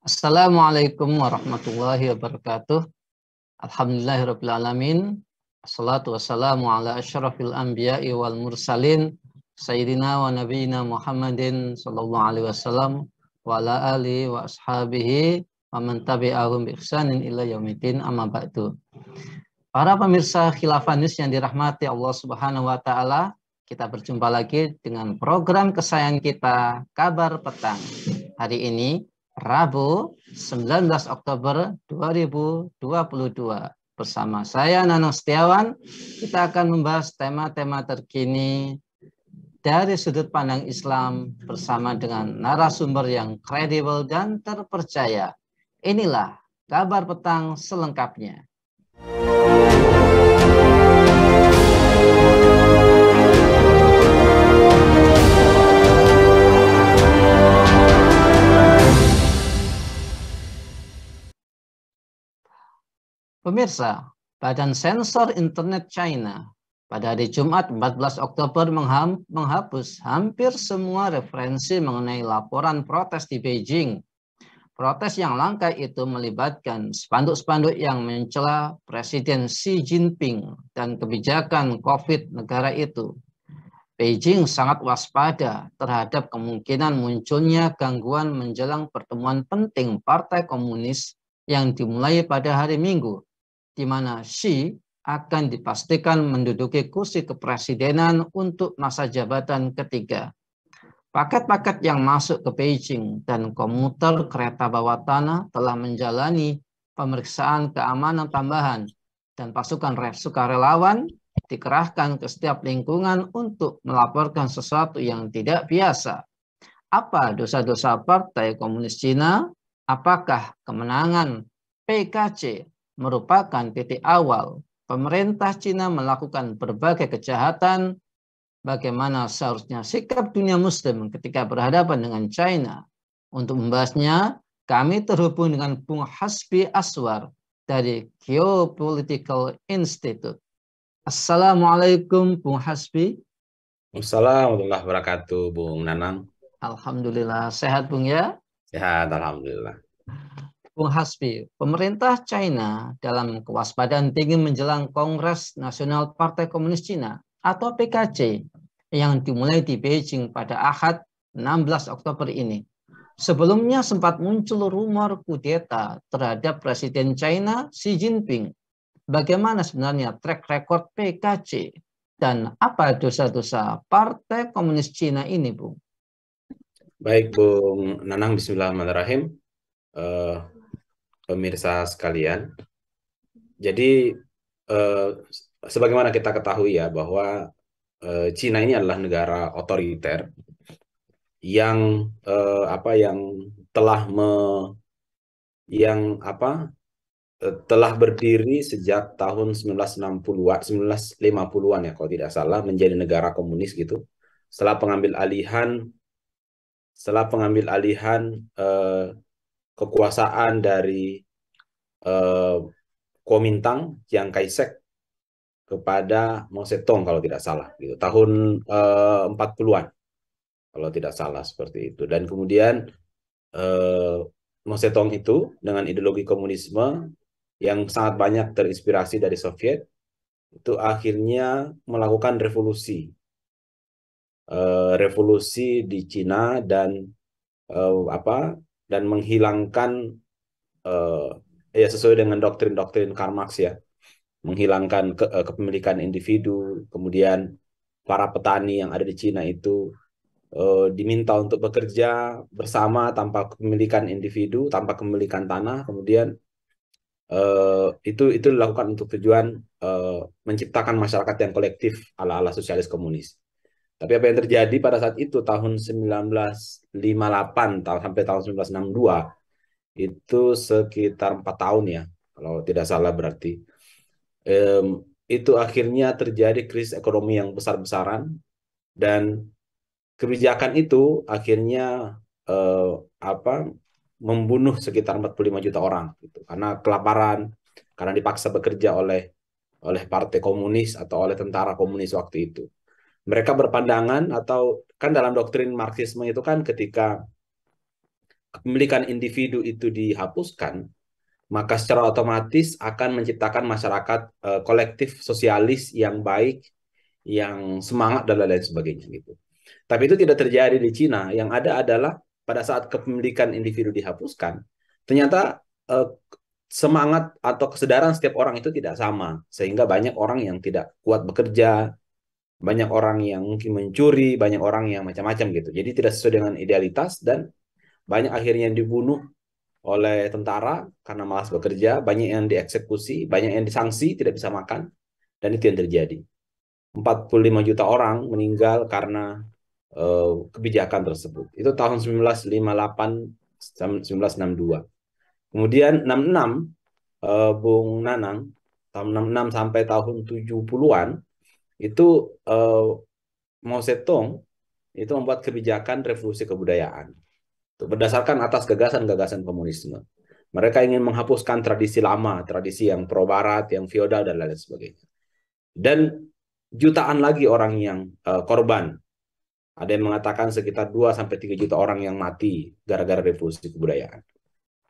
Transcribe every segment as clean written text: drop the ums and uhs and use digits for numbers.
Assalamualaikum warahmatullahi wabarakatuh. Alhamdulillahirabbil alamin. Assalatu wassalamu ala asyrafil anbiya'i wal mursalin sayyidina wa nabiyina Muhammadin sallallahu alaihi wasallam wa ala alihi wa ashabihi wa man tabi'ahum bi ihsanin ila yaumiddin, amma ba'du. Para pemirsa Khilafah News yang dirahmati Allah Subhanahu wa taala, kita berjumpa lagi dengan program kesayangan kita, Kabar Petang. Hari ini Rabu 19 Oktober 2022. Bersama saya Nanang Setiawan, kita akan membahas tema-tema terkini dari sudut pandang Islam bersama dengan narasumber yang kredibel dan terpercaya. Inilah Kabar Petang selengkapnya. Pemirsa, Badan Sensor Internet China pada hari Jumat 14 Oktober menghapus hampir semua referensi mengenai laporan protes di Beijing. Protes yang langka itu melibatkan spanduk-spanduk yang mencela Presiden Xi Jinping dan kebijakan COVID negara itu. Beijing sangat waspada terhadap kemungkinan munculnya gangguan menjelang pertemuan penting Partai Komunis yang dimulai pada hari Minggu, di mana Xi akan dipastikan menduduki kursi kepresidenan untuk masa jabatan ketiga. Paket-paket yang masuk ke Beijing dan komuter kereta bawah tanah telah menjalani pemeriksaan keamanan tambahan dan pasukan sukarelawan dikerahkan ke setiap lingkungan untuk melaporkan sesuatu yang tidak biasa. Apa dosa-dosa Partai Komunis Cina? Apakah kemenangan PKC merupakan titik awal pemerintah Cina melakukan berbagai kejahatan? Bagaimana seharusnya sikap dunia muslim ketika berhadapan dengan China? Untuk membahasnya, kami terhubung dengan Bung Hasbi Aswar dari Geopolitical Institute. Assalamualaikum Bung Hasbi. Assalamualaikum warahmatullahi wabarakatuh, Bung Nanang. Alhamdulillah, sehat Bung ya? Sehat, Alhamdulillah. Bung Hasbi, pemerintah China dalam kewaspadaan tinggi menjelang Kongres Nasional Partai Komunis Cina atau PKC yang dimulai di Beijing pada Ahad 16 Oktober ini. Sebelumnya sempat muncul rumor kudeta terhadap Presiden China Xi Jinping. Bagaimana sebenarnya track record PKC dan apa dosa-dosa Partai Komunis Cina ini, Bung? Baik, Bung Nanang, bismillahirrahmanirrahim. Pemirsa sekalian, jadi sebagaimana kita ketahui ya bahwa Cina ini adalah negara otoriter yang telah berdiri sejak tahun 1960-an, 1950-an ya kalau tidak salah, menjadi negara komunis gitu. Setelah pengambil alihan kekuasaan dari Kuomintang, Chiang Kai-shek kepada Mao Zedong kalau tidak salah gitu. Tahun 40-an kalau tidak salah seperti itu. Dan kemudian Mao Zedong itu dengan ideologi komunisme yang sangat banyak terinspirasi dari Soviet itu akhirnya melakukan revolusi di Cina dan menghilangkan sesuai dengan doktrin-doktrin Karl Marx ya, menghilangkan kepemilikan individu. Kemudian para petani yang ada di Cina itu diminta untuk bekerja bersama tanpa kepemilikan individu, tanpa kepemilikan tanah. Kemudian itu dilakukan untuk tujuan menciptakan masyarakat yang kolektif ala-ala sosialis komunis. Tapi apa yang terjadi pada saat itu tahun 1958 sampai tahun 1962 itu sekitar 4 tahun ya, kalau tidak salah berarti. Itu akhirnya terjadi krisis ekonomi yang besar-besaran dan kebijakan itu akhirnya membunuh sekitar 45 juta orang gitu, karena kelaparan, karena dipaksa bekerja oleh partai komunis atau oleh tentara komunis waktu itu. Mereka berpandangan, atau kan dalam doktrin Marxisme itu kan ketika kepemilikan individu itu dihapuskan, maka secara otomatis akan menciptakan masyarakat kolektif sosialis yang baik, yang semangat dan lain-lain sebagainya gitu. Tapi itu tidak terjadi di Cina. Yang ada adalah pada saat kepemilikan individu dihapuskan, ternyata semangat atau kesadaran setiap orang itu tidak sama, sehingga banyak orang yang tidak kuat bekerja, banyak orang yang mungkin mencuri, banyak orang yang macam-macam gitu. Jadi tidak sesuai dengan idealitas dan banyak akhirnya yang dibunuh oleh tentara karena malas bekerja, banyak yang dieksekusi, banyak yang disanksi, tidak bisa makan, dan itu yang terjadi. 45 juta orang meninggal karena kebijakan tersebut. Itu tahun 1958 1962. Kemudian 66 Bung Nanang, tahun 66 sampai tahun 70-an itu Mao Zedong itu membuat kebijakan revolusi kebudayaan. Berdasarkan atas gagasan-gagasan komunisme. Mereka ingin menghapuskan tradisi lama, tradisi yang pro-barat, yang feodal, dan lain sebagainya. Dan jutaan lagi orang yang korban. Ada yang mengatakan sekitar 2-3 juta orang yang mati gara-gara revolusi kebudayaan.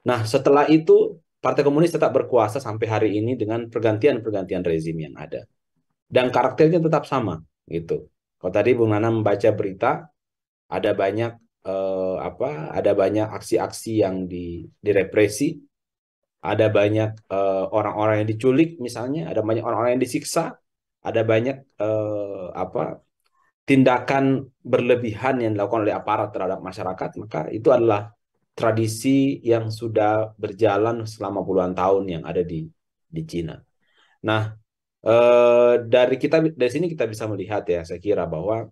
Nah, setelah itu, Partai Komunis tetap berkuasa sampai hari ini dengan pergantian-pergantian rezim yang ada. Dan karakternya tetap sama. Gitu. Kalau tadi Bung Nana membaca berita, ada banyak ada banyak aksi-aksi yang direpresi, ada banyak orang-orang yang diculik misalnya, ada banyak orang-orang yang disiksa, ada banyak tindakan berlebihan yang dilakukan oleh aparat terhadap masyarakat, maka itu adalah tradisi yang sudah berjalan selama puluhan tahun yang ada di Cina. Nah, dari sini kita bisa melihat ya, saya kira bahwa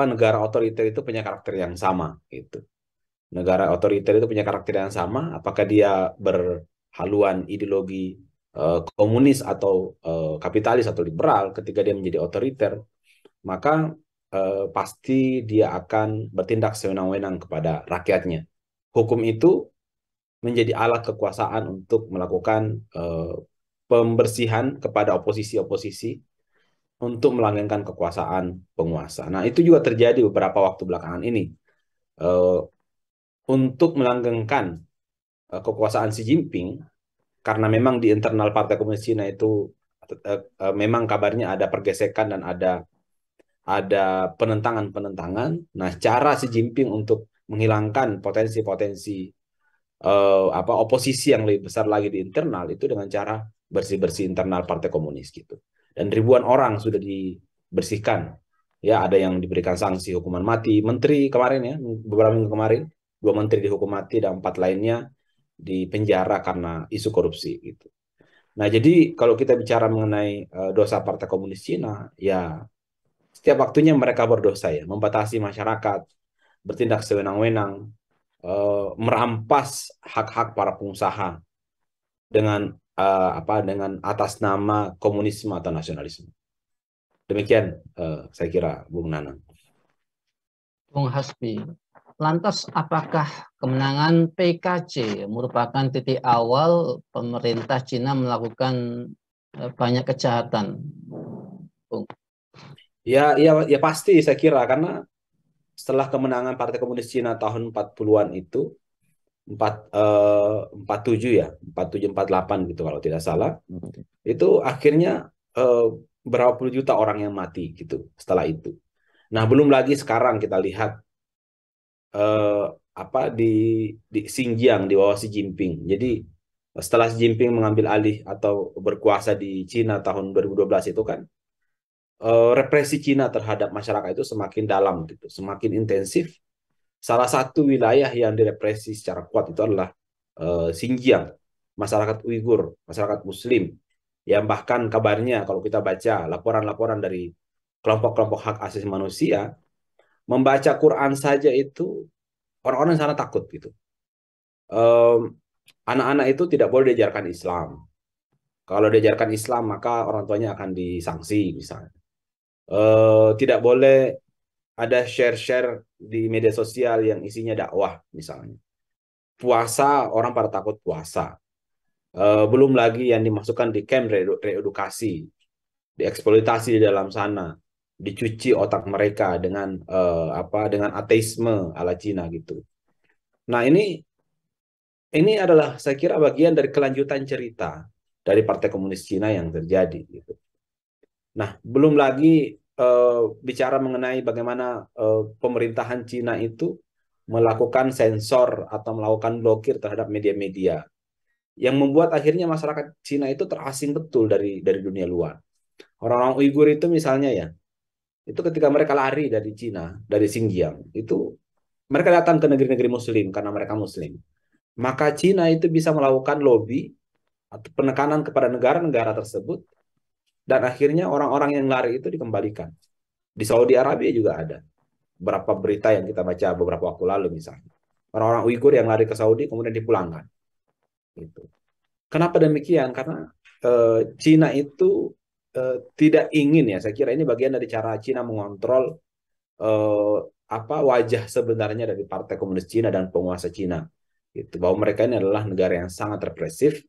negara otoriter itu punya karakter yang sama gitu. Negara otoriter itu punya karakter yang sama, apakah dia berhaluan ideologi komunis atau kapitalis atau liberal, ketika dia menjadi otoriter, maka pasti dia akan bertindak sewenang-wenang kepada rakyatnya. Hukum itu menjadi alat kekuasaan untuk melakukan pembersihan kepada oposisi-oposisi untuk melanggengkan kekuasaan penguasa. Nah, itu juga terjadi beberapa waktu belakangan ini. Untuk melanggengkan kekuasaan Xi Jinping, karena memang di internal Partai Komunis Cina itu memang kabarnya ada pergesekan dan ada penentangan-penentangan. Nah, cara Xi Jinping untuk menghilangkan potensi-potensi oposisi yang lebih besar lagi di internal itu dengan cara bersih-bersih internal Partai Komunis gitu. Dan ribuan orang sudah dibersihkan. Ya, ada yang diberikan sanksi hukuman mati. Menteri kemarin ya, beberapa minggu kemarin, 2 menteri dihukum mati dan 4 lainnya dipenjara karena isu korupsi gitu. Nah, jadi kalau kita bicara mengenai dosa Partai Komunis Cina, ya setiap waktunya mereka berdosa ya, membatasi masyarakat, bertindak sewenang-wenang, merampas hak-hak para pengusaha dengan dengan atas nama komunisme atau nasionalisme. Demikian saya kira Bung Nanang. Bung Hasbi, lantas apakah kemenangan PKC merupakan titik awal pemerintah Cina melakukan banyak kejahatan, Bung? Ya pasti saya kira, karena setelah kemenangan Partai Komunis Cina tahun 40-an itu 47 ya, 47 48 gitu kalau tidak salah. Itu akhirnya berapa puluh juta orang yang mati gitu setelah itu. Nah, belum lagi sekarang kita lihat di Xinjiang di bawah Xi Jinping. Jadi setelah Xi Jinping mengambil alih atau berkuasa di Cina tahun 2012 itu kan represi Cina terhadap masyarakat itu semakin dalam gitu, semakin intensif. Salah satu wilayah yang direpresi secara kuat itu adalah Xinjiang, masyarakat Uighur, masyarakat Muslim, yang bahkan kabarnya kalau kita baca laporan-laporan dari kelompok-kelompok hak asasi manusia, membaca Quran saja itu orang-orang sana takut gitu. Anak-anak itu tidak boleh diajarkan Islam. Kalau diajarkan Islam maka orang tuanya akan disanksi misalnya. Tidak boleh ada share-share di media sosial yang isinya dakwah misalnya. Puasa, orang pada takut puasa. Belum lagi yang dimasukkan di camp reedukasi, dieksploitasi di dalam sana. dicuci otak mereka dengan dengan ateisme ala Cina gitu. Nah, ini adalah saya kira bagian dari kelanjutan cerita dari Partai Komunis Cina yang terjadi gitu. Nah, belum lagi bicara mengenai bagaimana pemerintahan Cina itu melakukan sensor atau melakukan blokir terhadap media-media yang membuat akhirnya masyarakat Cina itu terasing betul dari dunia luar. Orang-orang Uighur itu misalnya ya, itu ketika mereka lari dari Cina, dari Xinjiang, itu mereka datang ke negeri-negeri Muslim karena mereka Muslim. Maka Cina itu bisa melakukan lobby atau penekanan kepada negara-negara tersebut dan akhirnya orang-orang yang lari itu dikembalikan. Di Saudi Arabia juga ada beberapa berita yang kita baca beberapa waktu lalu misalnya. Orang-orang Uighur yang lari ke Saudi kemudian dipulangkan. Gitu. Kenapa demikian? Karena Cina itu tidak ingin ya. Saya kira ini bagian dari cara Cina mengontrol wajah sebenarnya dari Partai Komunis Cina dan penguasa Cina. Gitu. Bahwa mereka ini adalah negara yang sangat represif.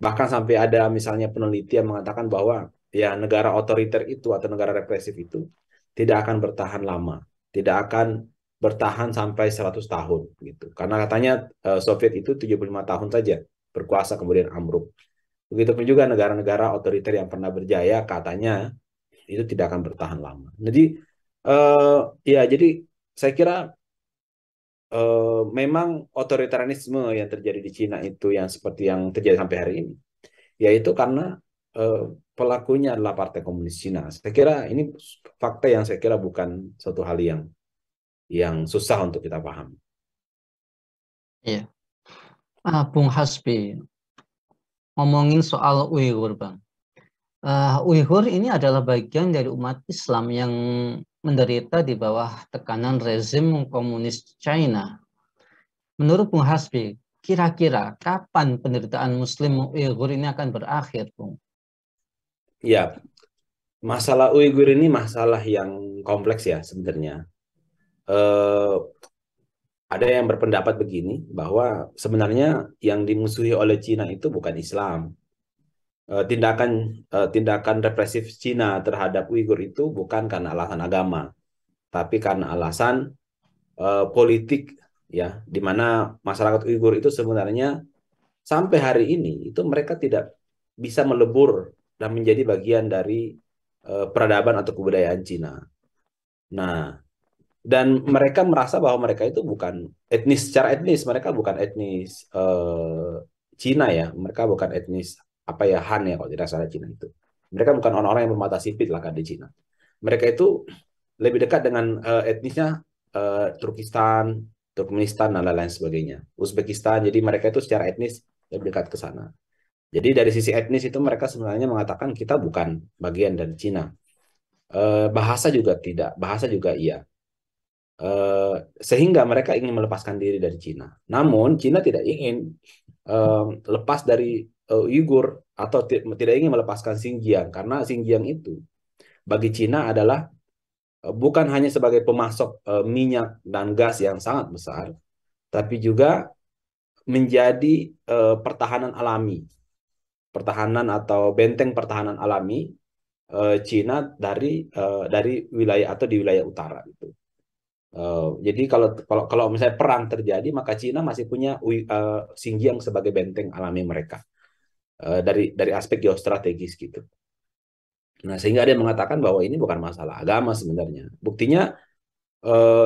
Bahkan sampai ada misalnya peneliti yang mengatakan bahwa ya negara otoriter itu atau negara represif itu tidak akan bertahan lama, tidak akan bertahan sampai 100 tahun gitu. Karena katanya Soviet itu 75 tahun saja berkuasa kemudian ambruk. Begitupun juga negara-negara otoriter yang pernah berjaya katanya itu tidak akan bertahan lama. Jadi jadi saya kira memang otoritarianisme yang terjadi di Cina itu yang seperti yang terjadi sampai hari ini, yaitu karena pelakunya adalah Partai Komunis Cina. Saya kira ini fakta yang saya kira bukan suatu hal yang susah untuk kita pahami. Iya. Bung Hasbi, ngomongin soal Uighur, Bang. Uighur ini adalah bagian dari umat Islam yang menderita di bawah tekanan rezim komunis China. Menurut Bung Hasbi, kira-kira kapan penderitaan Muslim Uighur ini akan berakhir, Bung? Ya, masalah Uighur ini masalah yang kompleks ya sebenarnya. Ada yang berpendapat begini bahwa sebenarnya yang dimusuhi oleh Cina itu bukan Islam. Tindakan represif Cina terhadap Uighur itu bukan karena alasan agama, tapi karena alasan politik ya, di mana masyarakat Uighur itu sebenarnya sampai hari ini itu mereka tidak bisa melebur dan menjadi bagian dari peradaban atau kebudayaan Cina. Nah, dan mereka merasa bahwa mereka itu bukan etnis, secara etnis mereka bukan etnis Cina ya, mereka bukan etnis Han ya kalau tidak salah Cina itu. Mereka bukan orang-orang yang bermata sipit lah kan di Cina. Mereka itu lebih dekat dengan etnisnya Turkistan, Turkmenistan dan lain-lain sebagainya. Uzbekistan, jadi mereka itu secara etnis lebih dekat ke sana. Jadi dari sisi etnis itu mereka sebenarnya mengatakan kita bukan bagian dari Cina. Bahasa juga tidak, bahasa juga iya. Sehingga mereka ingin melepaskan diri dari Cina. Namun Cina tidak ingin lepas dari Uighur atau tidak ingin melepaskan Xinjiang karena Xinjiang itu bagi Cina adalah bukan hanya sebagai pemasok minyak dan gas yang sangat besar, tapi juga menjadi pertahanan alami, pertahanan atau benteng pertahanan alami Cina dari wilayah atau di wilayah utara itu. Jadi kalau misalnya perang terjadi, maka Cina masih punya Xinjiang sebagai benteng alami mereka dari aspek geostrategis gitu. Nah, sehingga dia mengatakan bahwa ini bukan masalah agama sebenarnya. Buktinya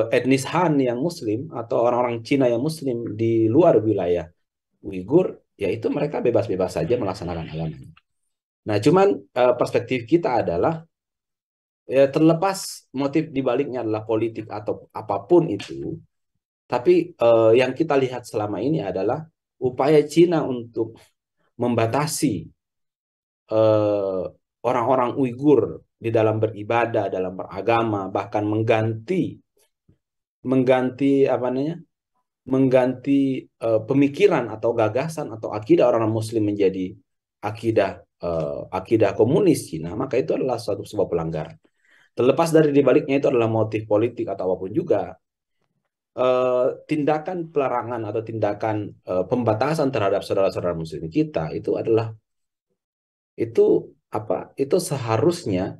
etnis Han yang Muslim atau orang-orang Cina yang Muslim di luar wilayah Uighur, yaitu mereka bebas-bebas saja melaksanakan agamanya. Nah, cuman perspektif kita adalah ya terlepas motif dibaliknya adalah politik atau apapun itu, tapi yang kita lihat selama ini adalah upaya Cina untuk membatasi orang-orang Uighur di dalam beribadah, dalam beragama, bahkan mengganti pemikiran atau gagasan atau akidah orang Muslim menjadi akidah komunis Cina, maka itu adalah suatu sebuah pelanggaran. Terlepas dari dibaliknya itu adalah motif politik atau apapun juga, tindakan pelarangan atau tindakan pembatasan terhadap saudara-saudara Muslim kita itu adalah itu seharusnya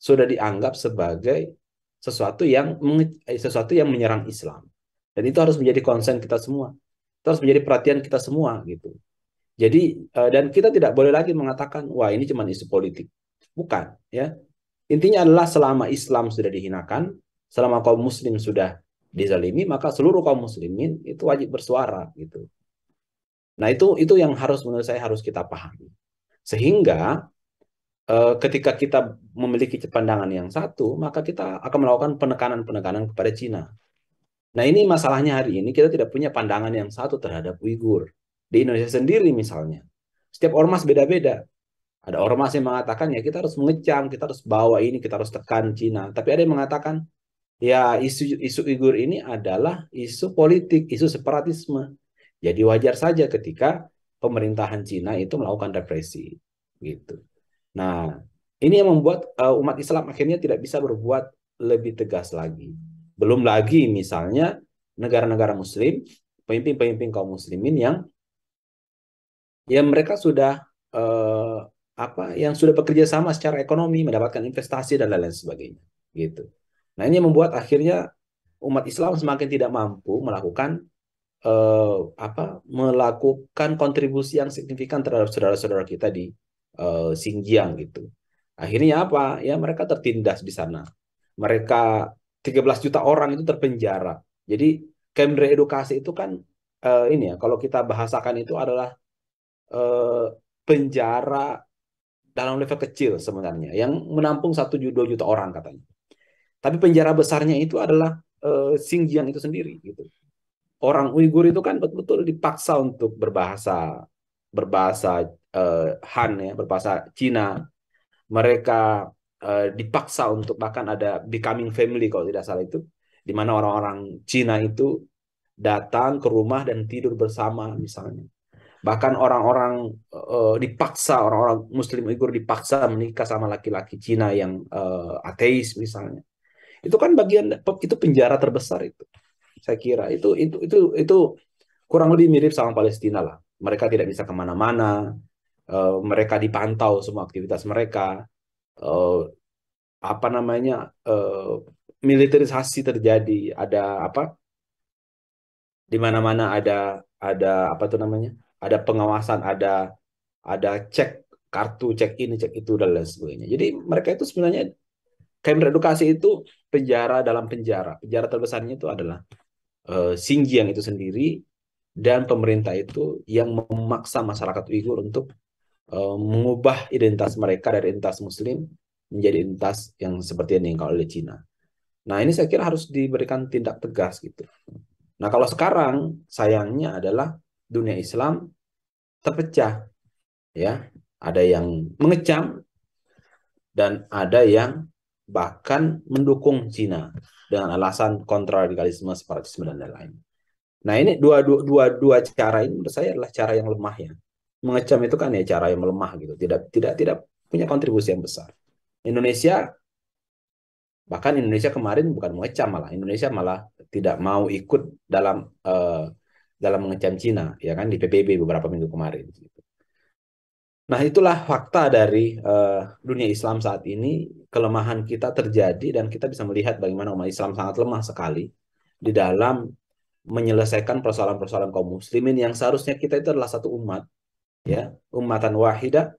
sudah dianggap sebagai sesuatu yang menyerang Islam. Dan itu harus menjadi concern kita semua. Itu harus menjadi perhatian kita semua gitu. Jadi dan kita tidak boleh lagi mengatakan wah ini cuma isu politik. Bukan, ya. Intinya adalah selama Islam sudah dihinakan, selama kaum muslim sudah dizalimi, maka seluruh kaum muslimin itu wajib bersuara gitu. Nah, itu yang menurut saya harus kita pahami. Sehingga ketika kita memiliki pandangan yang satu, maka kita akan melakukan penekanan-penekanan kepada Cina. Nah, ini masalahnya hari ini kita tidak punya pandangan yang satu terhadap Uighur. Di Indonesia sendiri misalnya, setiap ormas beda-beda. Ada ormas yang mengatakan ya kita harus mengecam, kita harus bawa ini, kita harus tekan Cina. Tapi ada yang mengatakan ya isu Uighur ini adalah isu politik, isu separatisme. Jadi wajar saja ketika pemerintahan Cina itu melakukan represi, gitu. Nah, ini yang membuat umat Islam akhirnya tidak bisa berbuat lebih tegas lagi. Belum lagi misalnya negara-negara Muslim, pemimpin-pemimpin kaum Muslimin yang mereka sudah yang sudah bekerja sama secara ekonomi, mendapatkan investasi dan lain-lain sebagainya, gitu. Nah, ini membuat akhirnya umat Islam semakin tidak mampu melakukan kontribusi yang signifikan terhadap saudara-saudara kita di Xinjiang gitu. Akhirnya apa? Ya mereka tertindas di sana. Mereka 13 juta orang itu terpenjara. Jadi camp reedukasi itu kan ini ya, kalau kita bahasakan itu adalah penjara dalam level kecil sebenarnya yang menampung 1-2 juta orang katanya. Tapi penjara besarnya itu adalah Xinjiang itu sendiri gitu. Orang Uighur itu kan betul-betul dipaksa untuk berbahasa Han ya, berbahasa Cina. Mereka dipaksa untuk bahkan ada becoming family kalau tidak salah itu, di mana orang-orang Cina itu datang ke rumah dan tidur bersama misalnya. Bahkan orang-orang orang-orang Muslim Uighur dipaksa menikah sama laki-laki Cina yang ateis misalnya. Itu kan itu penjara terbesar itu. Saya kira itu kurang lebih mirip sama Palestina lah. Mereka tidak bisa kemana-mana, mereka dipantau semua aktivitas mereka, militerisasi terjadi, ada di mana-mana ada ada pengawasan, ada cek kartu, cek ini, cek itu dan lain sebagainya. Jadi mereka itu sebenarnya camp reedukasi itu penjara dalam penjara. Penjara terbesarnya itu adalah Xinjiang itu sendiri, dan pemerintah itu yang memaksa masyarakat Uighur untuk mengubah identitas mereka dari identitas Muslim menjadi identitas yang seperti yang diinginkan oleh Cina. Nah, ini saya kira harus diberikan tindak tegas gitu. Nah, kalau sekarang sayangnya adalah dunia Islam terpecah, ya. Ada yang mengecam dan ada yang bahkan mendukung Cina dengan alasan kontraradikalisme, separatisme dan lain-lain. Nah, ini dua cara ini menurut saya adalah cara yang lemah ya. Mengecam itu kan ya cara yang melemah gitu, tidak punya kontribusi yang besar. Bahkan Indonesia kemarin bukan mengecam, malah Indonesia malah tidak mau ikut dalam mengecam Cina ya kan di PBB beberapa minggu kemarin gitu. Nah, itulah fakta dari dunia Islam saat ini. Kelemahan kita terjadi dan kita bisa melihat bagaimana umat Islam sangat lemah sekali di dalam menyelesaikan persoalan-persoalan kaum muslimin yang seharusnya kita itu adalah satu umat, ya, ummatan wahidah,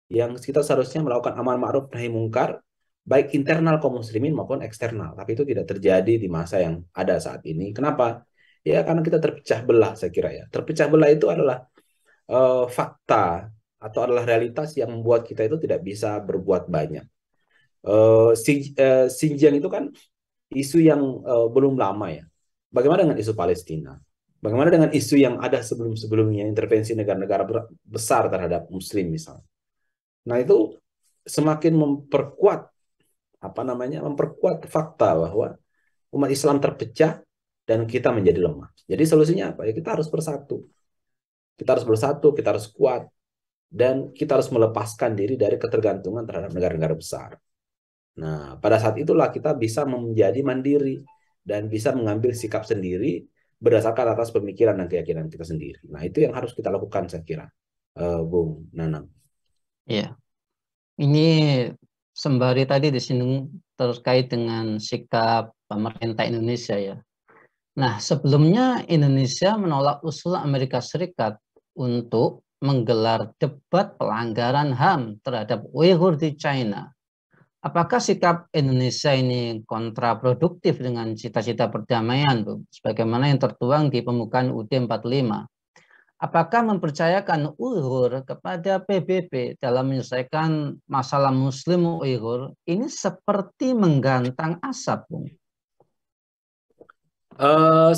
yang kita seharusnya melakukan amar ma'ruf nahi mungkar baik internal kaum muslimin maupun eksternal. Tapi itu tidak terjadi di masa yang ada saat ini. Kenapa? Ya karena kita terpecah belah, saya kira ya. Terpecah belah itu adalah fakta atau adalah realitas yang membuat kita itu tidak bisa berbuat banyak. Xinjiang itu kan isu yang belum lama ya. Bagaimana dengan isu Palestina? Bagaimana dengan isu yang ada sebelum-sebelumnya, intervensi negara-negara besar terhadap Muslim misalnya? Nah, itu semakin memperkuat fakta bahwa umat Islam terpecah dan kita menjadi lemah. Jadi solusinya apa? Ya kita harus bersatu. Kita harus bersatu, kita harus kuat, dan kita harus melepaskan diri dari ketergantungan terhadap negara-negara besar. Nah, pada saat itulah kita bisa menjadi mandiri dan bisa mengambil sikap sendiri berdasarkan atas pemikiran dan keyakinan kita sendiri. Nah, itu yang harus kita lakukan, saya kira, Bung Nanang. Ya, ini sembari tadi disinggung terkait dengan sikap pemerintah Indonesia ya. Nah, sebelumnya Indonesia menolak usul Amerika Serikat untuk menggelar debat pelanggaran HAM terhadap Uighur di China. Apakah sikap Indonesia ini kontraproduktif dengan cita-cita perdamaian, Bu? Sebagaimana yang tertuang di pembukaan UUD 45. Apakah mempercayakan Uighur kepada PBB dalam menyelesaikan masalah Muslim Uighur ini seperti menggantang asap, Bung?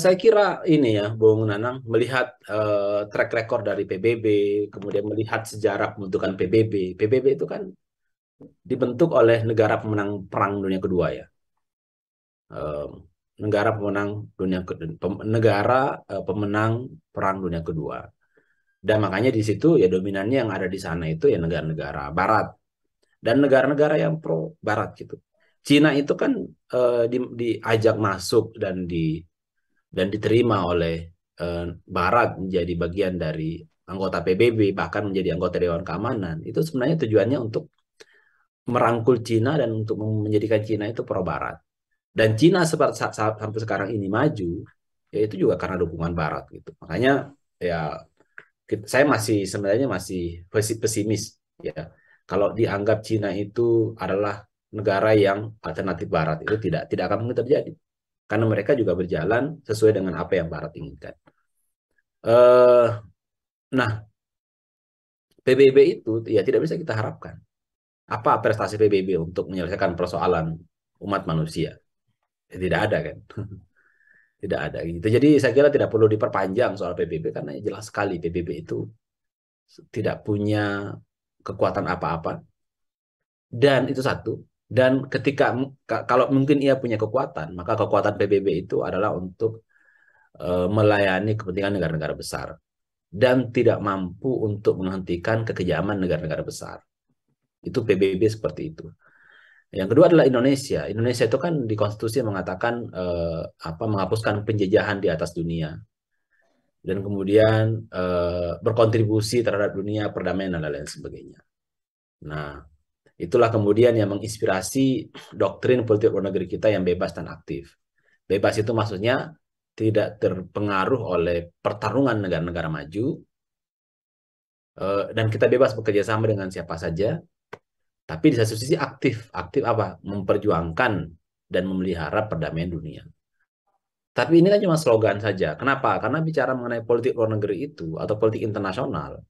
Saya kira ini ya, Bung Nanang, melihat track record dari PBB, kemudian melihat sejarah pembentukan PBB. PBB itu kan dibentuk oleh negara pemenang Perang Dunia Kedua ya. Negara pemenang pemenang Perang Dunia Kedua. Dan makanya di situ ya dominannya yang ada di sana itu ya negara-negara Barat dan negara-negara yang pro Barat gitu. Cina itu kan diajak masuk dan diterima oleh Barat menjadi bagian dari anggota PBB, bahkan menjadi anggota Dewan Keamanan. Itu sebenarnya tujuannya untuk merangkul Cina dan untuk menjadikan Cina itu pro Barat. Dan Cina sampai sekarang ini maju, ya itu juga karena dukungan Barat gitu. Makanya ya saya sebenarnya masih pesimis ya. Kalau dianggap Cina itu adalah negara yang alternatif Barat, itu tidak akan mungkin terjadi. Karena mereka juga berjalan sesuai dengan apa yang Barat inginkan. Nah, PBB itu ya tidak bisa kita harapkan. Apa prestasi PBB untuk menyelesaikan persoalan umat manusia? Ya, tidak ada kan? Tidak ada gitu. Jadi saya kira tidak perlu diperpanjang soal PBB karena jelas sekali PBB itu tidak punya kekuatan apa-apa. Dan itu satu. Dan kalau mungkin ia punya kekuatan, maka kekuatan PBB itu adalah untuk melayani kepentingan negara-negara besar dan tidak mampu untuk menghentikan kekejaman negara-negara besar. Itu PBB seperti itu. Yang kedua adalah Indonesia. Indonesia itu kan di konstitusi mengatakan menghapuskan penjajahan di atas dunia dan kemudian berkontribusi terhadap dunia perdamaian dan lain sebagainya. Nah, itulah kemudian yang menginspirasi doktrin politik luar negeri kita yang bebas dan aktif. Bebas itu maksudnya tidak terpengaruh oleh pertarungan negara-negara maju, dan kita bebas bekerja sama dengan siapa saja, tapi di satu sisi aktif. Aktif apa? Memperjuangkan dan memelihara perdamaian dunia. Tapi ini kan cuma slogan saja. Kenapa? Karena bicara mengenai politik luar negeri itu, atau politik internasional,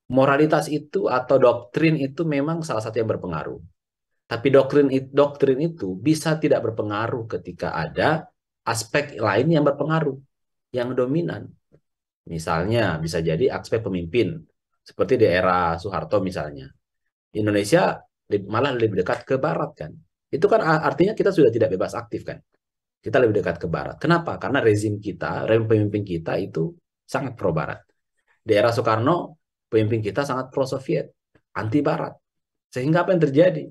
moralitas itu atau doktrin itu memang salah satu yang berpengaruh. Tapi doktrin itu bisa tidak berpengaruh ketika ada aspek lain yang berpengaruh, yang dominan. Misalnya bisa jadi aspek pemimpin, seperti di era Soeharto misalnya. Indonesia malah lebih dekat ke Barat kan. Itu kan artinya kita sudah tidak bebas aktif kan. Kita lebih dekat ke Barat. Kenapa? Karena rezim pemimpin kita itu sangat pro Barat. Di era Soekarno, pemimpin kita sangat pro Soviet, anti Barat. Sehingga apa yang terjadi?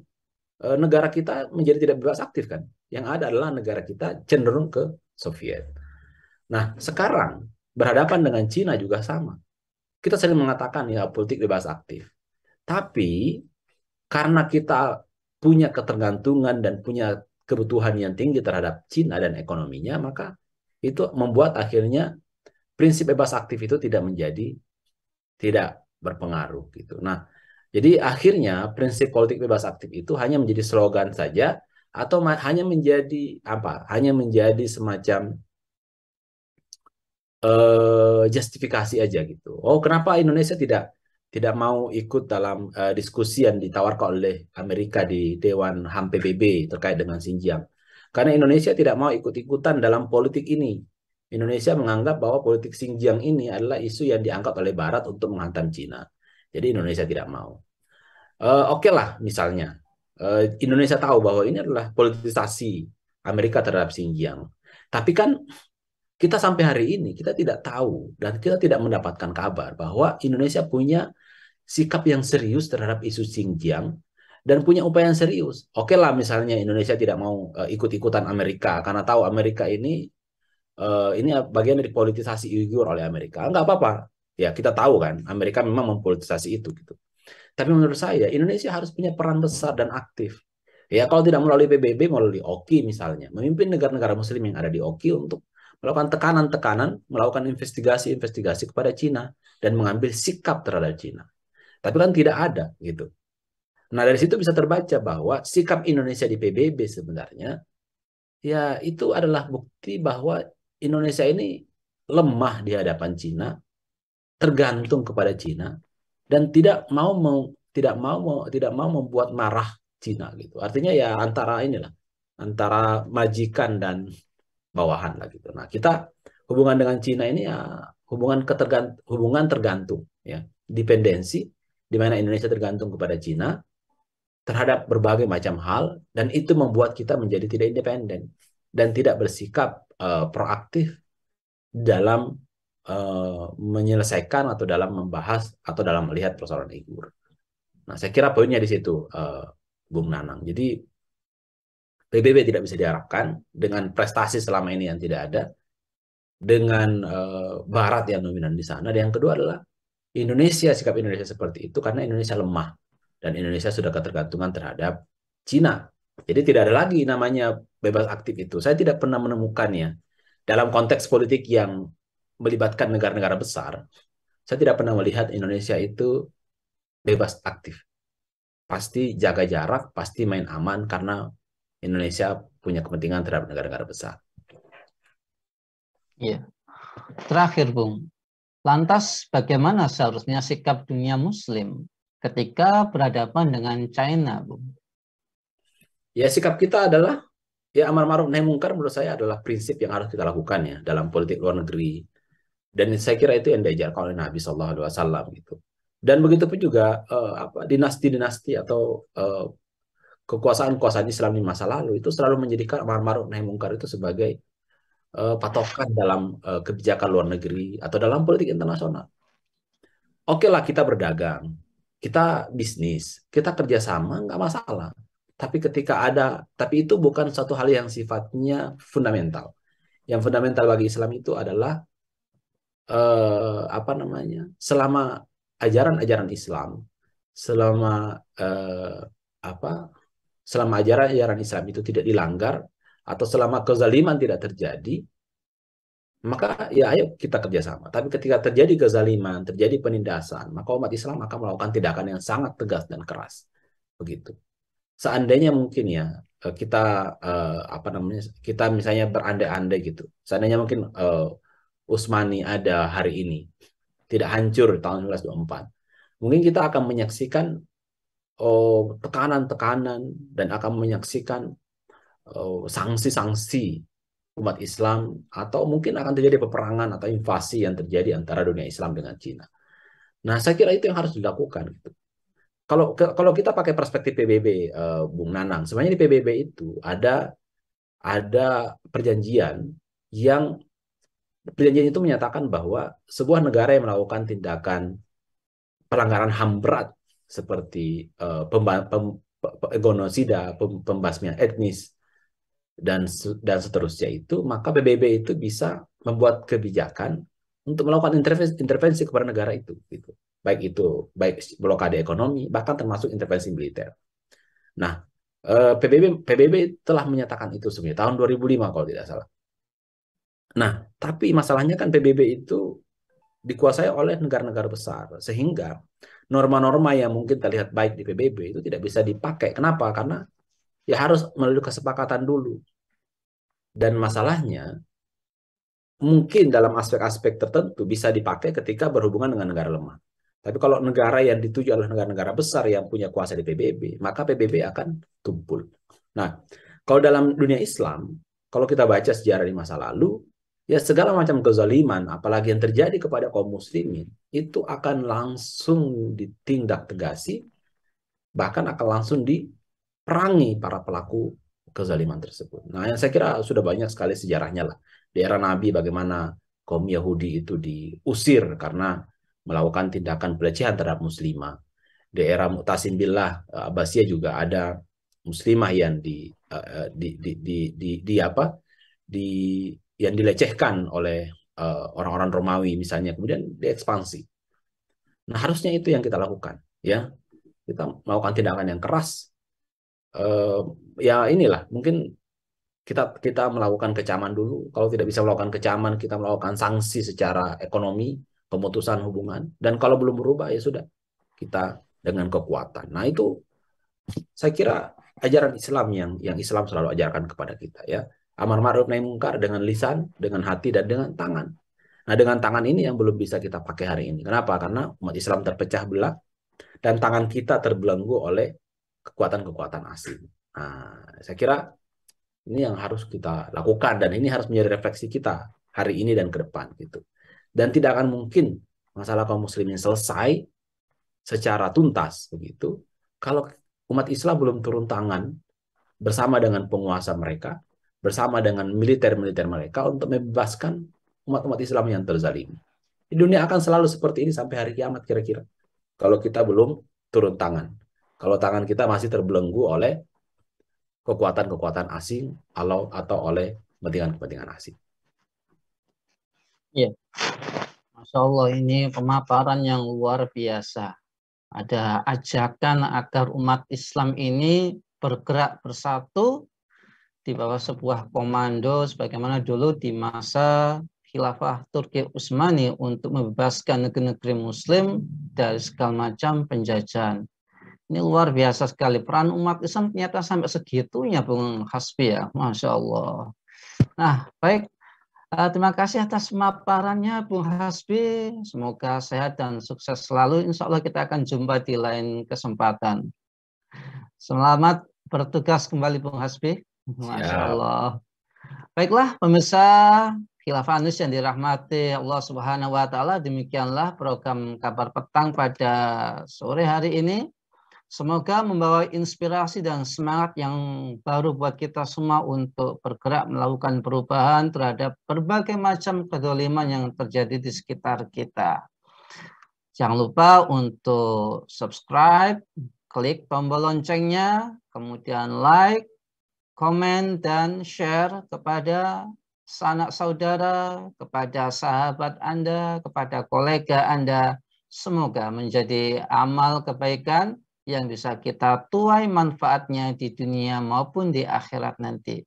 Negara kita menjadi tidak bebas aktif kan. Yang ada adalah negara kita cenderung ke Soviet. Nah, sekarang berhadapan dengan Cina juga sama. Kita sering mengatakan ya politik bebas aktif. Tapi karena kita punya ketergantungan dan punya kebutuhan yang tinggi terhadap Cina dan ekonominya, maka itu membuat akhirnya prinsip bebas aktif itu tidak berpengaruh gitu. Nah, jadi akhirnya prinsip politik bebas aktif itu hanya menjadi slogan saja atau hanya menjadi apa? Hanya menjadi semacam justifikasi aja gitu. Oh, kenapa Indonesia tidak mau ikut dalam diskusi yang ditawarkan oleh Amerika di Dewan HAM PBB terkait dengan Xinjiang? Karena Indonesia tidak mau ikut-ikutan dalam politik ini. Indonesia menganggap bahwa politik Xinjiang ini adalah isu yang diangkat oleh Barat untuk menghantam Cina. Jadi Indonesia tidak mau. Oke lah, misalnya Indonesia tahu bahwa ini adalah politisasi Amerika terhadap Xinjiang. Tapi kan kita sampai hari ini kita tidak tahu dan kita tidak mendapatkan kabar bahwa Indonesia punya sikap yang serius terhadap isu Xinjiang dan punya upaya yang serius. Oke lah, misalnya Indonesia tidak mau ikut-ikutan Amerika karena tahu Amerika ini bagian dari politisasi Uyghur oleh Amerika. Enggak apa-apa. Ya, kita tahu kan Amerika memang mempolitisasi itu gitu. Tapi menurut saya Indonesia harus punya peran besar dan aktif. Ya kalau tidak melalui PBB, melalui OKI misalnya, memimpin negara-negara Muslim yang ada di OKI untuk melakukan tekanan-tekanan, melakukan investigasi-investigasi kepada Cina dan mengambil sikap terhadap Cina. Tapi kan tidak ada gitu. Nah dari situ bisa terbaca bahwa sikap Indonesia di PBB sebenarnya ya itu adalah bukti bahwa Indonesia ini lemah di hadapan Cina, tergantung kepada Cina dan tidak mau membuat marah Cina gitu. Artinya ya antara inilah antara majikan dan bawahan lah gitu. Nah, kita hubungan dengan Cina ini ya hubungan tergantung ya, dependensi di mana Indonesia tergantung kepada Cina terhadap berbagai macam hal dan itu membuat kita menjadi tidak independen dan tidak bersikap proaktif dalam menyelesaikan atau dalam membahas atau dalam melihat persoalan Uyghur. Nah, saya kira poinnya di situ, Bung Nanang. Jadi PBB tidak bisa diharapkan dengan prestasi selama ini yang tidak ada, dengan Barat yang dominan di sana. Dan yang kedua adalah Indonesia, sikap Indonesia seperti itu karena Indonesia lemah dan Indonesia sudah ketergantungan terhadap Cina. Jadi tidak ada lagi namanya bebas aktif itu. Saya tidak pernah menemukannya dalam konteks politik yang melibatkan negara-negara besar. Saya tidak pernah melihat Indonesia itu bebas aktif. Pasti jaga jarak, pasti main aman karena Indonesia punya kepentingan terhadap negara-negara besar. Iya. Terakhir, Bung. Lantas bagaimana seharusnya sikap dunia Muslim ketika berhadapan dengan China, Bung? Ya sikap kita adalah ya amar ma'ruf nahi mungkar menurut saya adalah prinsip yang harus kita lakukan ya dalam politik luar negeri. Dan saya kira itu yang diajarkan oleh Nabi Shallallahu Alaihi Wasallam gitu. Dan begitu pun juga dinasti-dinasti atau kekuasaan-kekuasaan Islam di masa lalu itu selalu menjadikan amar ma'ruf nahi mungkar itu sebagai patokan dalam kebijakan luar negeri atau dalam politik internasional. Oke lah kita berdagang, kita bisnis, kita kerjasama nggak masalah. Tapi itu bukan satu hal yang sifatnya fundamental. Yang fundamental bagi Islam itu adalah selama ajaran-ajaran Islam, selama selama ajaran-ajaran Islam itu tidak dilanggar atau selama kezaliman tidak terjadi, maka ya ayo kita kerjasama. Tapi ketika terjadi kezaliman, terjadi penindasan, maka umat Islam akan melakukan tindakan yang sangat tegas dan keras. Begitu. Seandainya mungkin ya kita misalnya berandai-andai gitu. Seandainya mungkin Utsmani ada hari ini, tidak hancur tahun 1924. Mungkin kita akan menyaksikan tekanan-tekanan dan akan menyaksikan sanksi-sanksi umat Islam atau mungkin akan terjadi peperangan atau invasi yang terjadi antara dunia Islam dengan Cina. Nah, saya kira itu yang harus dilakukan gitu. Kalau kita pakai perspektif PBB, Bung Nanang, sebenarnya di PBB itu ada perjanjian itu menyatakan bahwa sebuah negara yang melakukan tindakan pelanggaran HAM berat seperti genosida, pembasmian etnis dan seterusnya itu, maka PBB itu bisa membuat kebijakan untuk melakukan intervensi kepada negara itu gitu. Baik blokade ekonomi, bahkan termasuk intervensi militer. Nah, PBB telah menyatakan itu sebenarnya tahun 2005 kalau tidak salah. Nah, tapi masalahnya kan PBB itu dikuasai oleh negara-negara besar, sehingga norma-norma yang mungkin terlihat baik di PBB itu tidak bisa dipakai. Kenapa? Karena ya harus melalui kesepakatan dulu. Dan masalahnya, mungkin dalam aspek-aspek tertentu bisa dipakai ketika berhubungan dengan negara lemah. Tapi kalau negara yang dituju adalah negara-negara besar yang punya kuasa di PBB, maka PBB akan tumpul. Nah, kalau dalam dunia Islam, kalau kita baca sejarah di masa lalu, ya segala macam kezaliman, apalagi yang terjadi kepada kaum muslimin, itu akan langsung ditindak tegasi, bahkan akan langsung diperangi para pelaku kezaliman tersebut. Nah, yang saya kira sudah banyak sekali sejarahnya lah. Di era Nabi bagaimana kaum Yahudi itu diusir karena melakukan tindakan pelecehan terhadap muslimah. Di era Mu'tasim Billah Abbasiyah juga ada muslimah yang yang dilecehkan oleh orang-orang Romawi misalnya, kemudian diekspansi. Nah, harusnya itu yang kita lakukan. ya kita melakukan tindakan yang keras. Ya inilah mungkin kita melakukan kecaman dulu. Kalau tidak bisa melakukan kecaman, kita melakukan sanksi secara ekonomi, pemutusan hubungan. Dan kalau belum berubah ya sudah, kita dengan kekuatan. Nah itu saya kira ajaran Islam yang Islam selalu ajarkan kepada kita ya. Amar ma'ruf nahi mungkar dengan lisan, dengan hati dan dengan tangan. Nah, dengan tangan ini yang belum bisa kita pakai hari ini. Kenapa? Karena umat Islam terpecah belah dan tangan kita terbelenggu oleh kekuatan-kekuatan asing. Nah, saya kira ini yang harus kita lakukan dan ini harus menjadi refleksi kita hari ini dan ke depan gitu. Dan tidak akan mungkin masalah kaum muslimin selesai secara tuntas begitu kalau umat Islam belum turun tangan bersama dengan penguasa mereka, bersama dengan militer-militer mereka untuk membebaskan umat-umat Islam yang terzalimi. Di dunia akan selalu seperti ini sampai hari kiamat kira-kira. Kalau kita belum turun tangan. Kalau tangan kita masih terbelenggu oleh kekuatan-kekuatan asing atau oleh kepentingan-kepentingan asing. Iya, Masya Allah, ini pemaparan yang luar biasa. Ada ajakan agar umat Islam ini bergerak bersatu di bawah sebuah komando sebagaimana dulu di masa Khilafah Turki Utsmani untuk membebaskan negeri-negeri Muslim dari segala macam penjajahan. Ini luar biasa sekali. Peran umat Islam ternyata sampai segitunya, Bung Hasbi ya. Masya Allah. Nah, baik. Terima kasih atas pemaparannya, Bung Hasbi. Semoga sehat dan sukses selalu. Insya Allah kita akan jumpa di lain kesempatan. Selamat bertugas kembali, Bung Hasbi. Masya Allah. Baiklah, pemirsa Khilafah News yang dirahmati Allah Subhanahu wa Ta'ala, demikianlah program Kabar Petang pada sore hari ini. Semoga membawa inspirasi dan semangat yang baru buat kita semua untuk bergerak melakukan perubahan terhadap berbagai macam kezaliman yang terjadi di sekitar kita. Jangan lupa untuk subscribe, klik tombol loncengnya, kemudian like, komen, dan share kepada sanak saudara, kepada sahabat Anda, kepada kolega Anda. Semoga menjadi amal kebaikan yang bisa kita tuai manfaatnya di dunia maupun di akhirat nanti.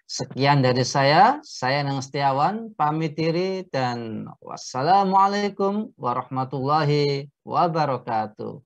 Sekian dari saya Nang Setiawan, pamit diri dan wassalamualaikum warahmatullahi wabarakatuh.